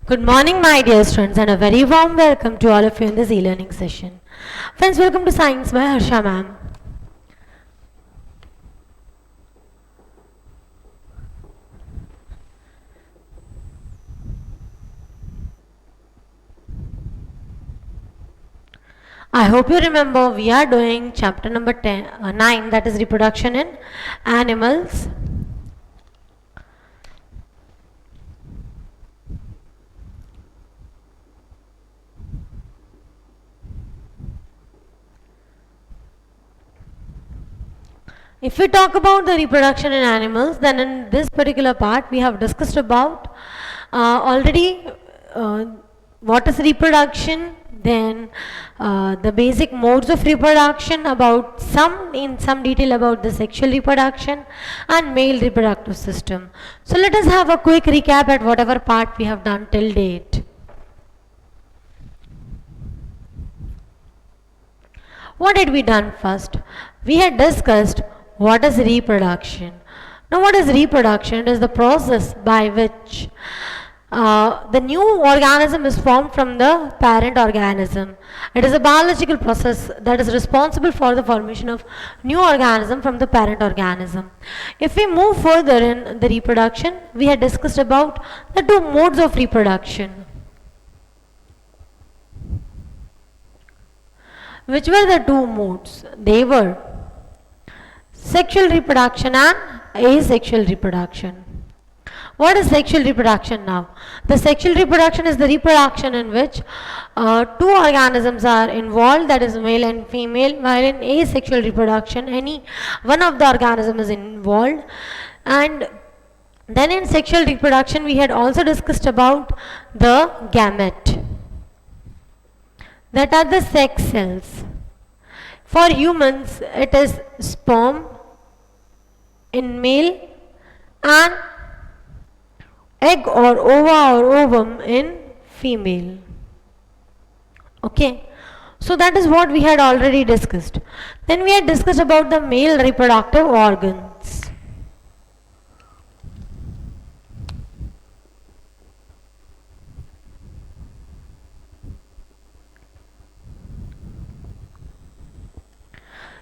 Good morning, my dear students, and a very warm welcome to all of you in this e-learning session. Friends, welcome to Science by Harsha ma'am. I hope you remember we are doing chapter number 9, that is reproduction in animals. If we talk about the reproduction in animals, then in this particular part we have discussed about already what is reproduction, then the basic modes of reproduction, about in some detail about the sexual reproduction and male reproductive system. So let us have a quick recap at whatever part we have done till date. What had we done first? We had discussed what is reproduction. Now, what is reproduction? It is the process by which the new organism is formed from the parent organism. It is a biological process that is responsible for the formation of new organism from the parent organism. If we move further in the reproduction, we had discussed about the two modes of reproduction. Which were the two modes? They were sexual reproduction and asexual reproduction. What is sexual reproduction now? The sexual reproduction is the reproduction in which two organisms are involved, that is male and female, while in asexual reproduction any one of the organism is involved. And then in sexual reproduction we had also discussed about the gamete, that are the sex cells. For humans it is sperm in male and egg or ova or ovum in female. Okay, so that is what we had already discussed. Then we had discussed about the male reproductive organs.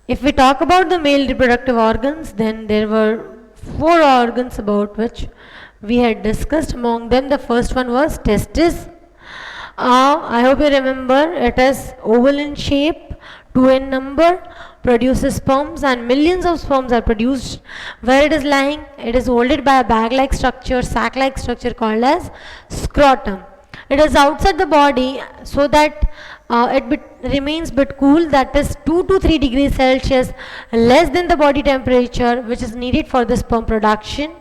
If we talk about the male reproductive organs, then there were 4 organs about which we had discussed. Among them, the first one was testis. I hope you remember, it is oval in shape, 2 in number, produces sperms, and millions of sperms are produced. Where it is lying, it is holded by a bag-like structure, sac-like structure called as scrotum. It is outside the body so that remains bit cool, that is 2 to 3 degrees Celsius less than the body temperature, which is needed for the sperm production.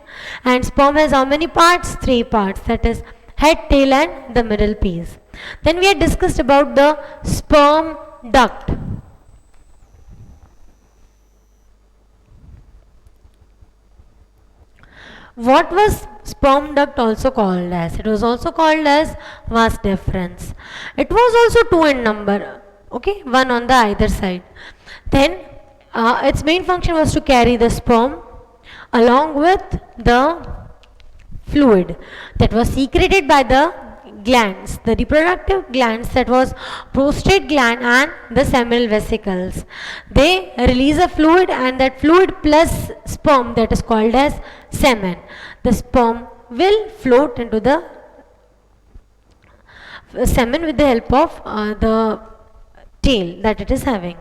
And sperm has how many parts? 3 parts, that is head, tail and the middle piece. Then we had discussed about the sperm duct. What was sperm duct also called as? It was also called as vas deferens. It was also 2 in number, okay, 1 on the either side. Then its main function was to carry the sperm along with the fluid that was secreted by the glands, the reproductive glands, that was prostate gland and the seminal vesicles. They release a fluid, and that fluid plus sperm, that is called as semen. The sperm will float into the semen with the help of the tail that it is having.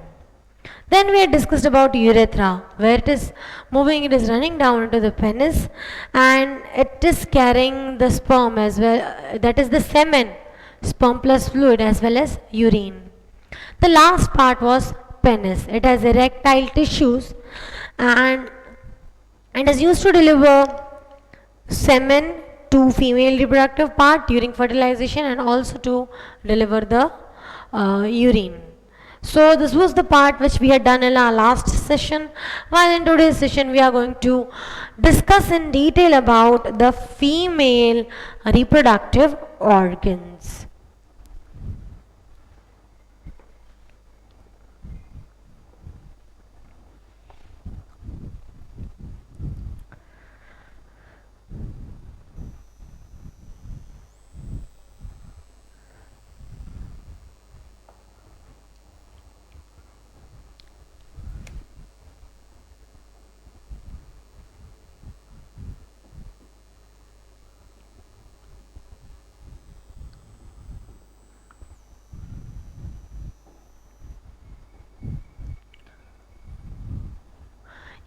Then we had discussed about urethra, where it is moving, it is running down into the penis, and it is carrying the sperm as well, that is the semen, sperm plus fluid as well as urine. The last part was penis. It has erectile tissues and is used to deliver semen to female reproductive part during fertilization and also to deliver the urine. So this was the part which we had done in our last session. While in today's session we are going to discuss in detail about the female reproductive organs.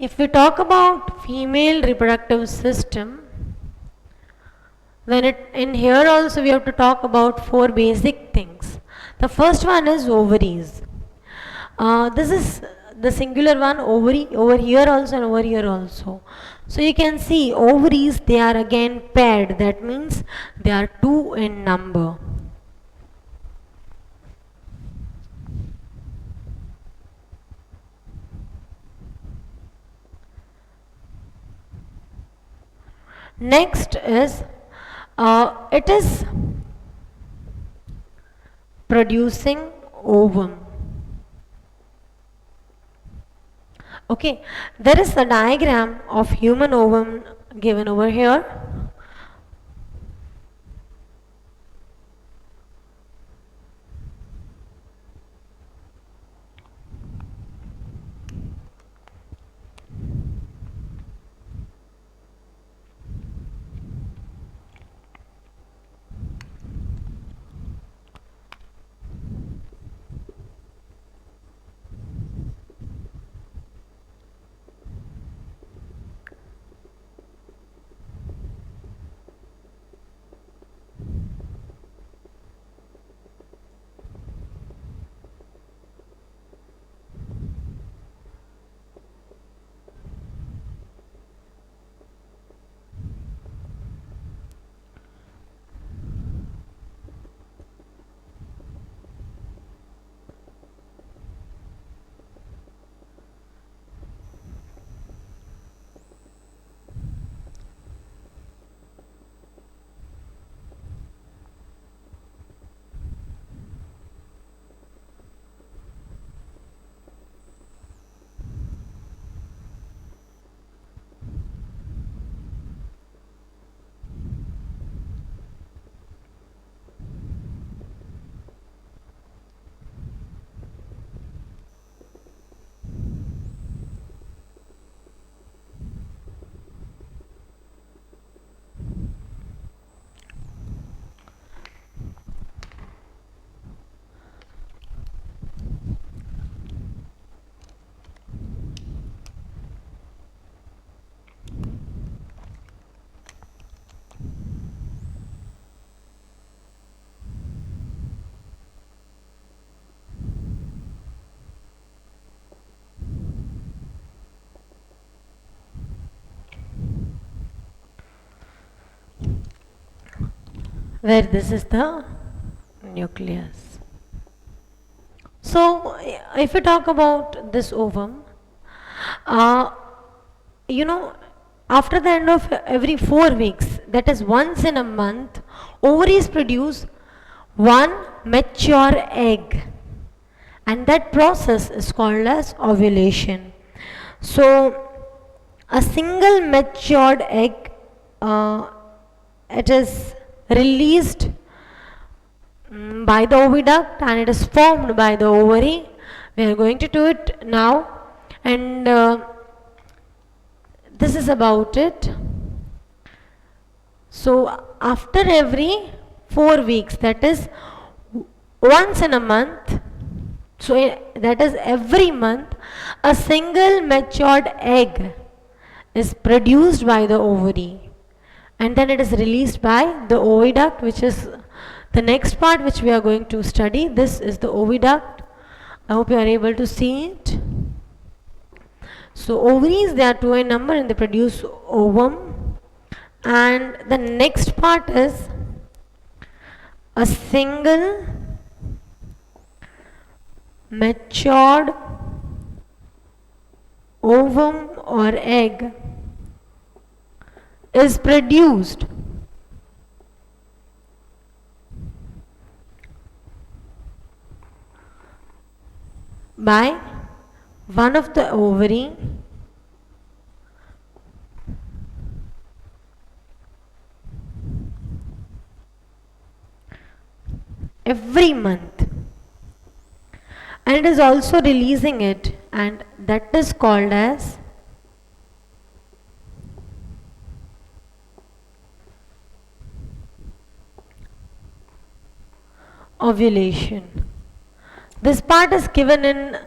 If we talk about female reproductive system, then in here also we have to talk about four basic things. The first one is ovaries. This is the singular one, ovary, over here also and over here also. So you can see ovaries, they are again paired, that means they are two in number. Next is it is producing ovum. Okay, there is a diagram of human ovum given over here. Where this is the nucleus. So, if we talk about this ovum, uh, you know, after the end of every 4 weeks, that is once in a month, ovaries produce one mature egg, and that process is called as ovulation. So, a single matured egg, it is released by the oviduct and it is formed by the ovary. We are going to do it now, and this is about it. So after every 4 weeks, that is once in a month, so that is every month, a single matured egg is produced by the ovary, and then it is released by the oviduct, which is the next part which we are going to study. This is the oviduct. I hope you are able to see it. So ovaries, they are two in number and they produce ovum. And the next part is a single matured ovum or egg is produced by one of the ovary every month, and it is also releasing it, and that is called as ovulation. This part is given in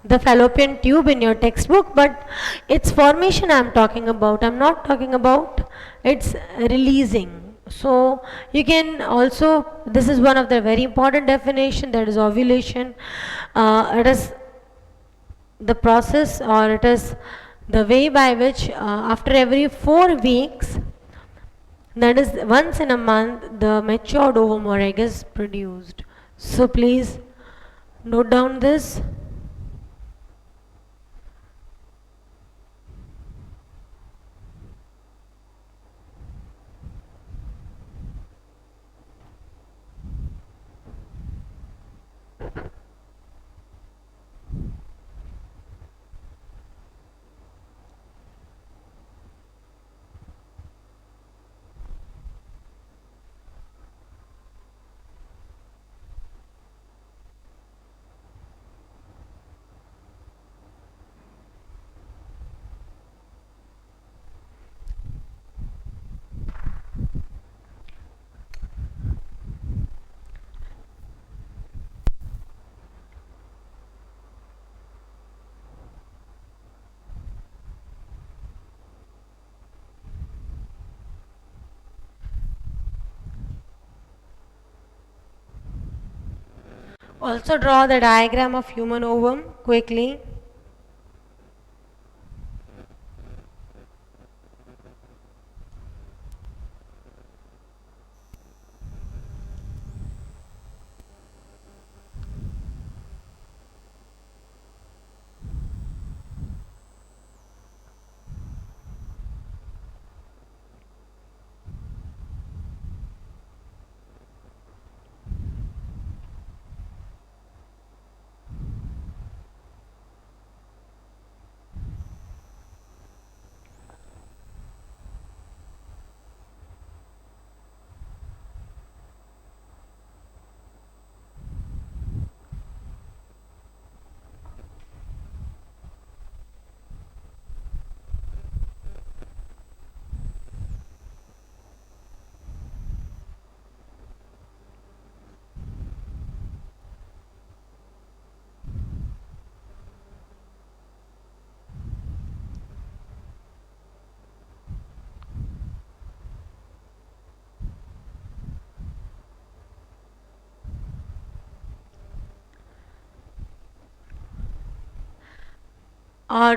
the fallopian tube in your textbook, but its formation I'm talking about. I'm not talking about its releasing. So you can also, this is one of the very important definition, that is ovulation. It is the process, or it is the way by which after every 4 weeks, that is once in a month, the matured ovum or egg is produced. So please note down this. Also draw the diagram of human ovum quickly.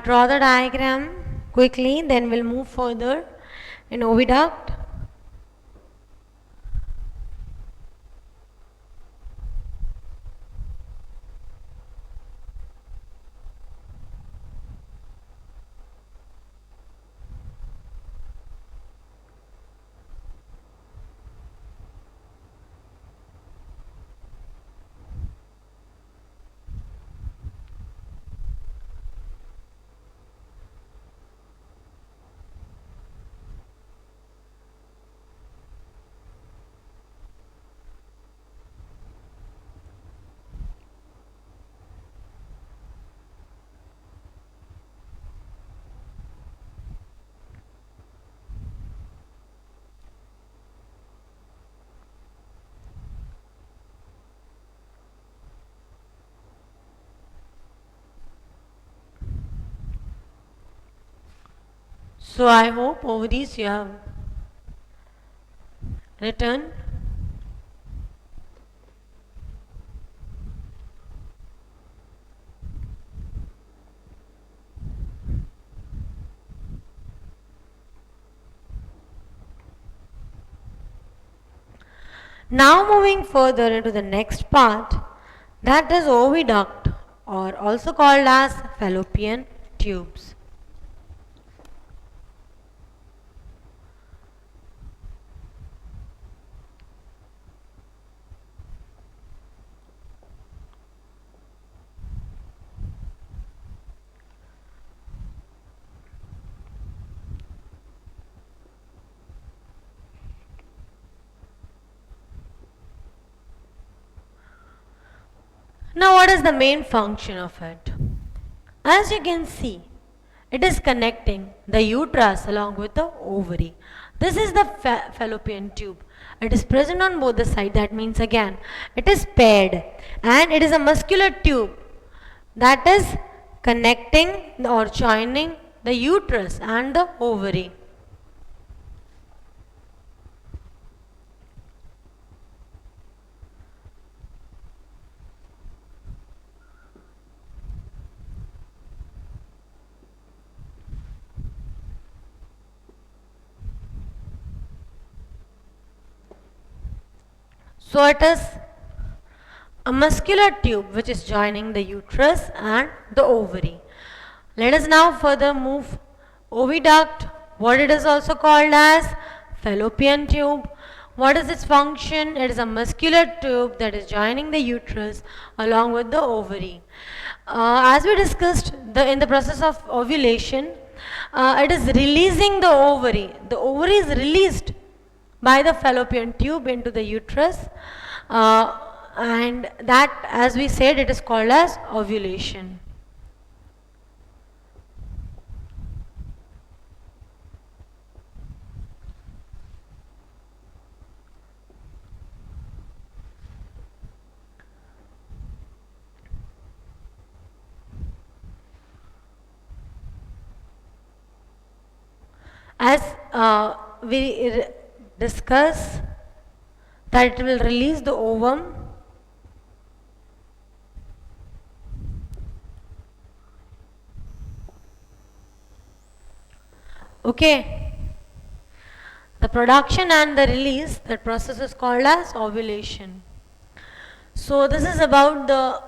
Draw the diagram quickly, then we'll move further in oviduct. So I hope ovaries you have written. Now moving further into the next part, that is oviduct, or also called as fallopian tubes. Now what is the main function of it? As you can see, it is connecting the uterus along with the ovary. This is the fallopian tube. It is present on both the sides. That means again, it is paired, and it is a muscular tube that is connecting or joining the uterus and the ovary. So it is a muscular tube which is joining the uterus and the ovary. Let us now further move oviduct, what it is also called as fallopian tube. What is its function? It is a muscular tube that is joining the uterus along with the ovary. As we discussed in the process of ovulation, it is releasing the ovary. The ovary is released by the fallopian tube into the uterus, and that, as we said, it is called as ovulation. As we discuss that it will release the ovum, okay, the production and the release, that process is called as ovulation. So this is about the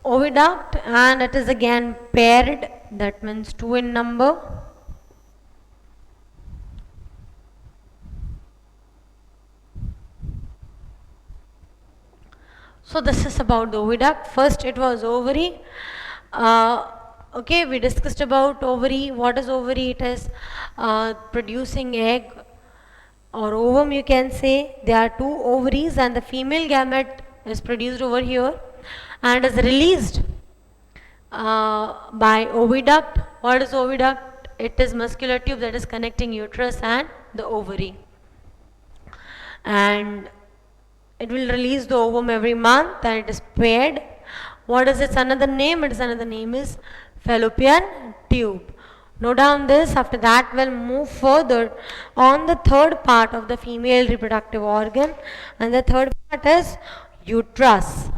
oviduct, and it is again paired, that means 2 in number. So this is about the oviduct. First it was ovary. Okay, we discussed about ovary. What is ovary? It is producing egg or ovum, you can say. There are 2 ovaries and the female gamete is produced over here and is released by oviduct. What is oviduct? It is muscular tube that is connecting uterus and the ovary. And it will release the ovum every month and it is paired. What is its another name? Its another name is fallopian tube. Note down this. After that we'll move further on the third part of the female reproductive organ, and the third part is uterus.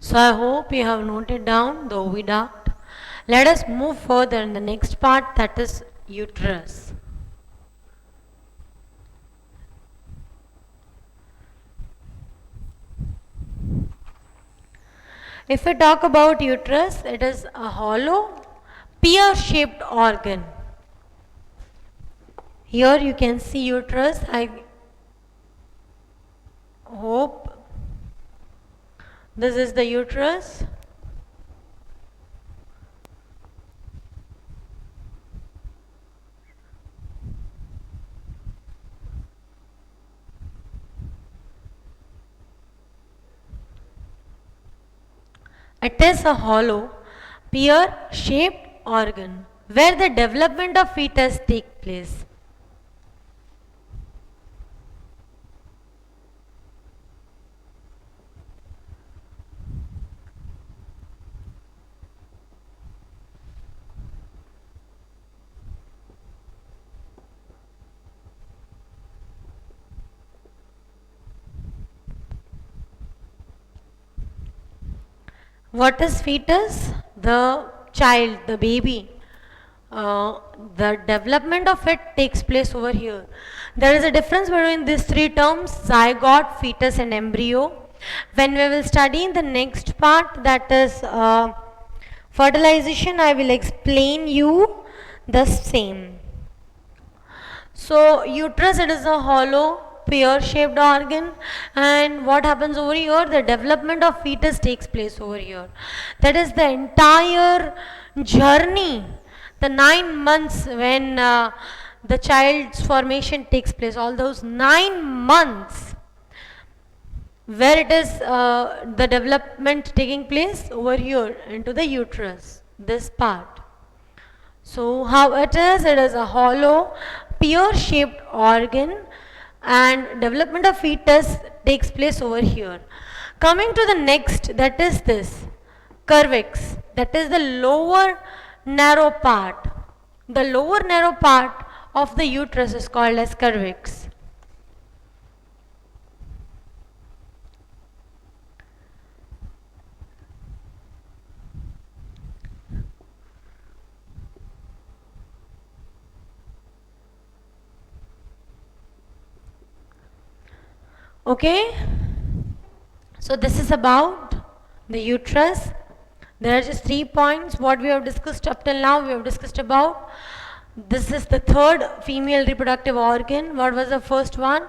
So I hope you have noted down the oviduct. Let us move further in the next part, that is uterus. If we talk about uterus, it is a hollow, pear-shaped organ. Here you can see uterus. I hope this is the uterus. It is a hollow, pear-shaped organ where the development of fetus takes place. What is fetus? The child, the baby. Uh, the development of it takes place over here. There is a difference between these three terms, zygote, fetus and embryo. When we will study in the next part, that is fertilization, I will explain you the same. So uterus, it is a hollow pear shaped organ, and what happens over here, the development of fetus takes place over here. That is the entire journey, the 9 months when the child's formation takes place, all those 9 months where it is the development taking place over here into the uterus, this part. So how it is a hollow, pear-shaped organ, and development of fetus takes place over here. Coming to the next, that is this, cervix, that is the lower narrow part. The lower narrow part of the uterus is called as cervix. Okay, so this is about the uterus. There are just 3 points what we have discussed up till now. We have discussed about this is the third female reproductive organ. What was the first one?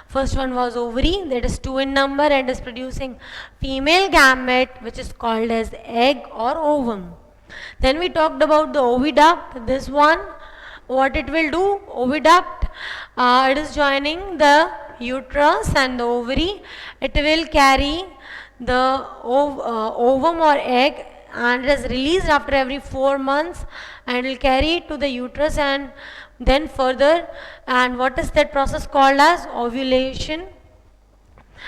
First one was ovary, that is 2 in number and is producing female gamete, which is called as egg or ovum. Then we talked about the oviduct. This one, what it will do? Oviduct, it is joining the uterus and the ovary. It will carry the ovum or egg, and it is released after every 4 months, and will carry it to the uterus and then further. And what is that process called as? Ovulation.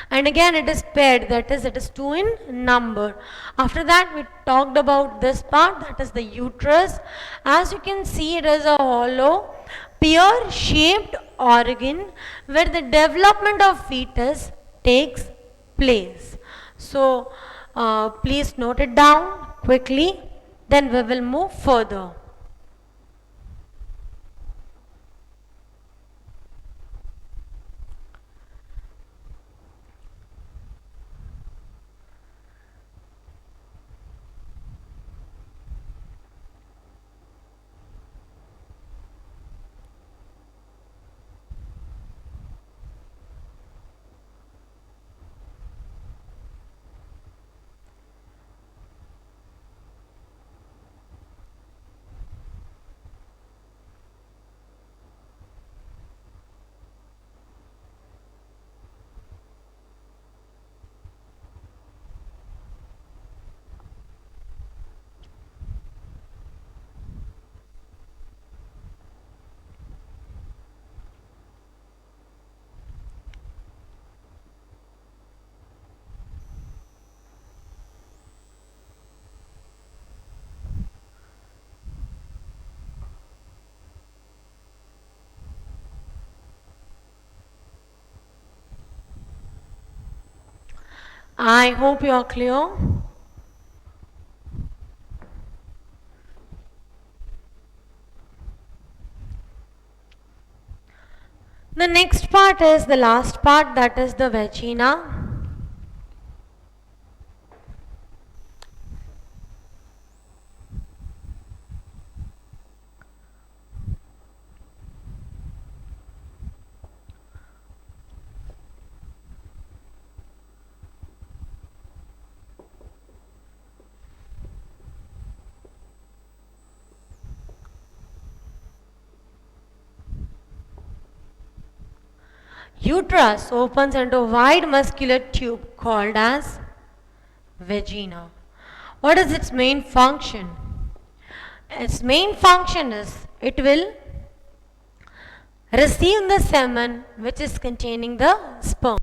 And again it is paired, that is it is 2 in number. After that we talked about this part, that is the uterus. As you can see, it is a hollow pear shaped organ where the development of fetus takes place. So please note it down quickly, then we will move further. I hope you are clear. The next part is the last part, that is the vagina. Uterus opens into a wide muscular tube called as vagina. What is its main function? Its main function is it will receive the semen which is containing the sperm.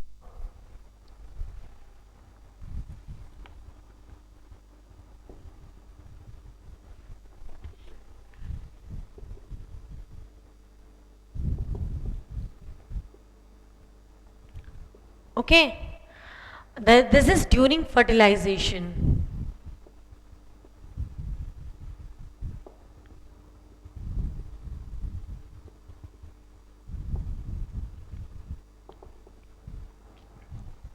Okay, this is during fertilization.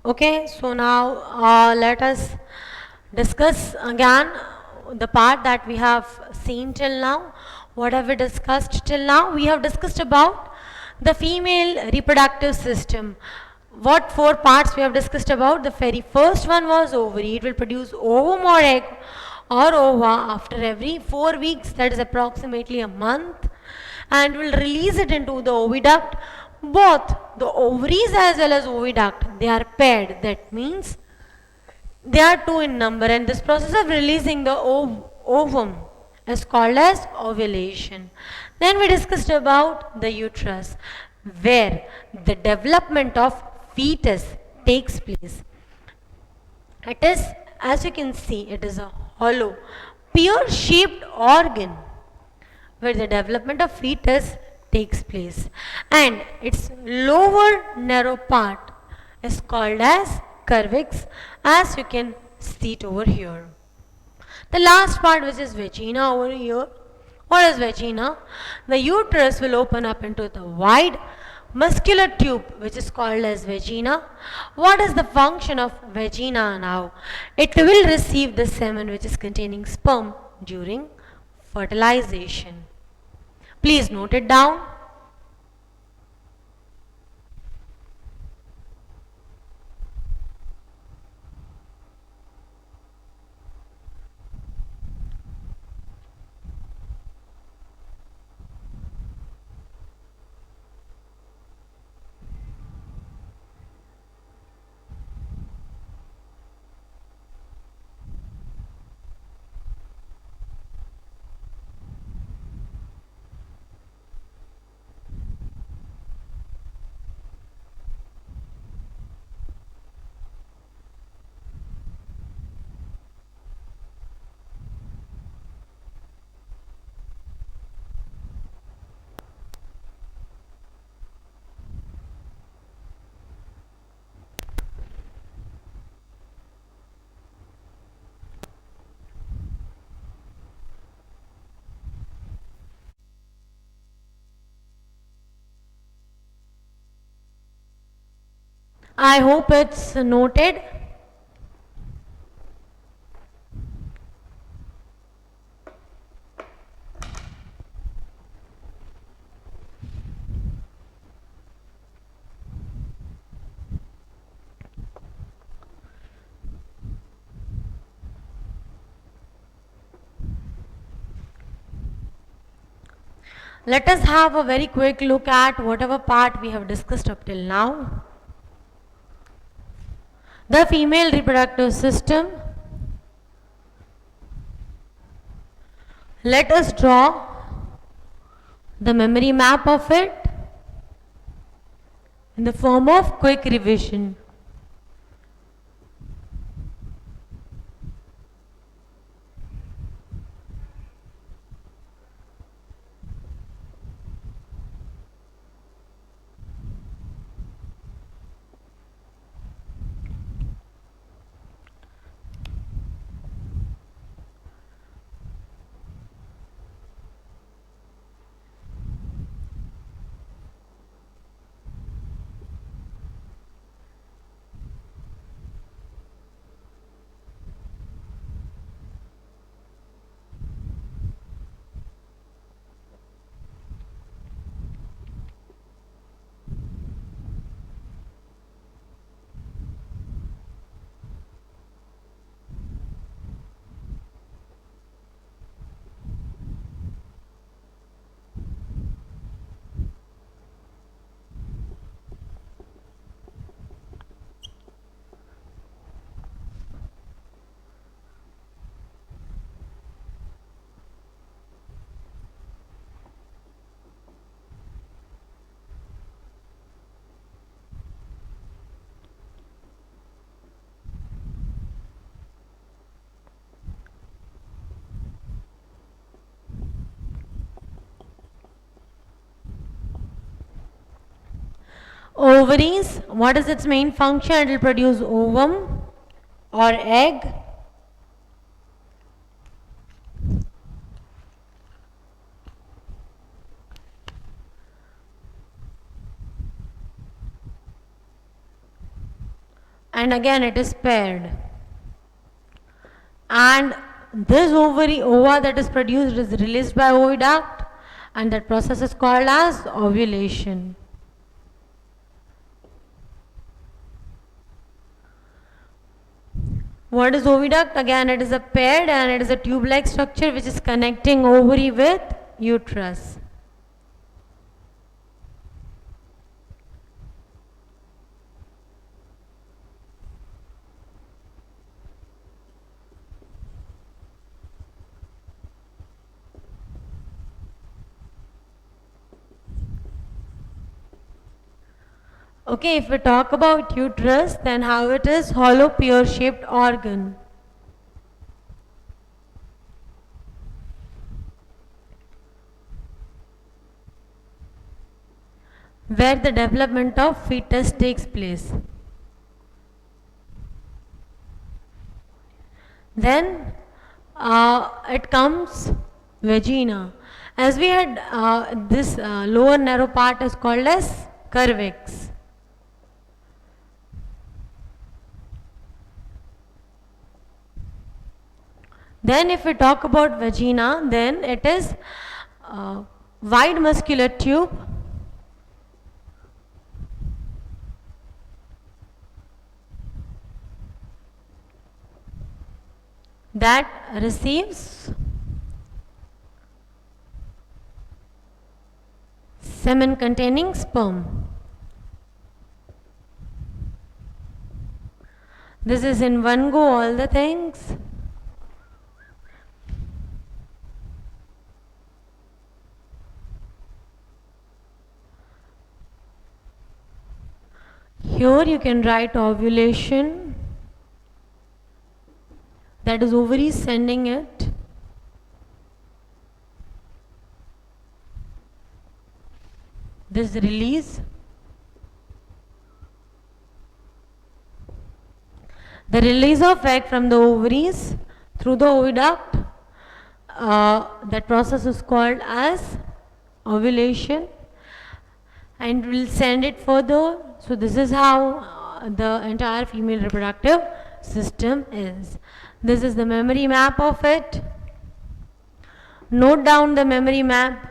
Okay, so now let us discuss again the part that we have seen till now. What have we discussed till now? We have discussed about the female reproductive system. What four parts we have discussed about? The very first one was ovary. It will produce ovum or egg or ova after every 4 weeks, that is approximately a month, and will release it into the oviduct. Both the ovaries as well as oviduct, they are paired. That means they are two in number, and this process of releasing the ovum is called as ovulation. Then we discussed about the uterus, where the development of fetus takes place. It is, as you can see, it is a hollow, pear shaped organ where the development of fetus takes place, and its lower narrow part is called as cervix, as you can see it over here. The last part, which is vagina over here. What is vagina? The uterus will open up into the wide muscular tube which is called as vagina. What is the function of vagina now? It will receive the semen which is containing sperm during fertilization. Please note it down. I hope it's noted. Let us have a very quick look at whatever part we have discussed up till now. The female reproductive system. Let us draw the memory map of it in the form of quick revision. Ovaries, what is its main function? It will produce ovum or egg. And again it is paired. And this ova that is produced is released by oviduct, and that process is called as ovulation. What is oviduct? Again it is a paired and it is a tube-like structure which is connecting ovary with uterus. Okay, if we talk about uterus, then how it is hollow pear shaped organ. Where the development of fetus takes place. Then it comes vagina. As we had this lower narrow part is called as cervix. Then if we talk about vagina, then it is wide muscular tube that receives semen containing sperm. This is in one go all the things. Here you can write ovulation, that is ovaries sending it. This release. The release of egg from the ovaries through the oviduct, that process is called as ovulation, and will send it further. So this is how the entire female reproductive system is. This is the memory map of it. Note down the memory map.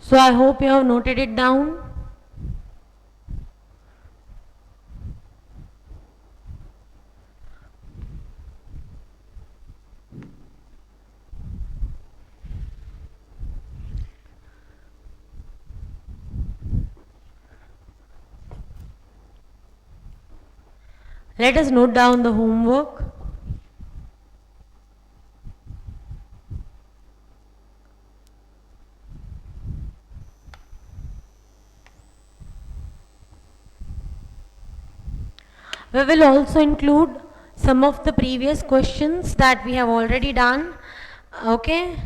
So I hope you have noted it down. Let us note down the homework. We will also include some of the previous questions that we have already done. Okay.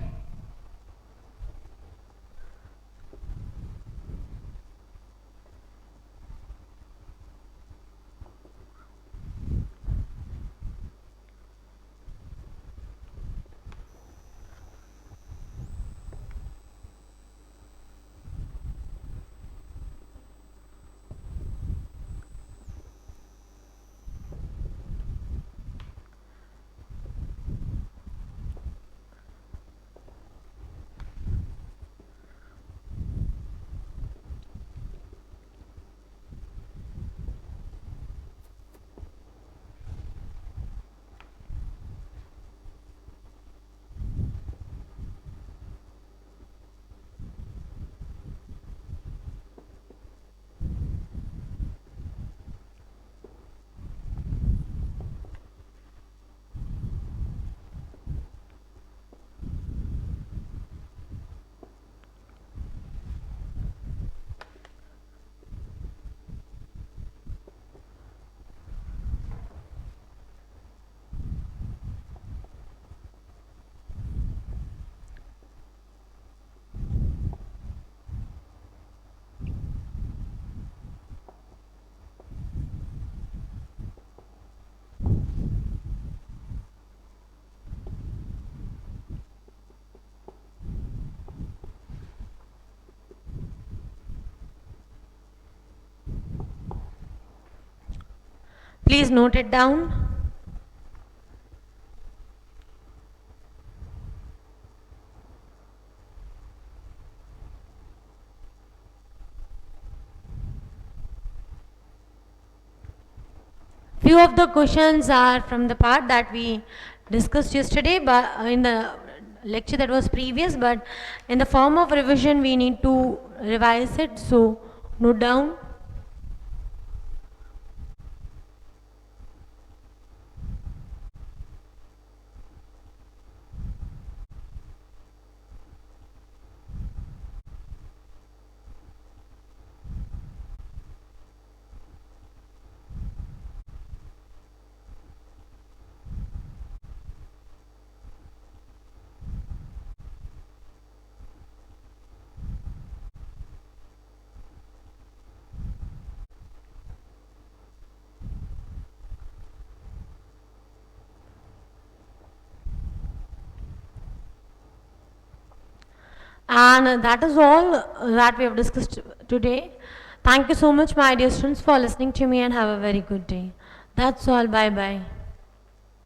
Please note it down. Few of the questions are from the part that we discussed yesterday, but in the lecture that was previous, but in the form of revision we need to revise it. So note down. And that is all that we have discussed today. Thank you so much, my dear students, for listening to me, and have a very good day. That's all. Bye bye.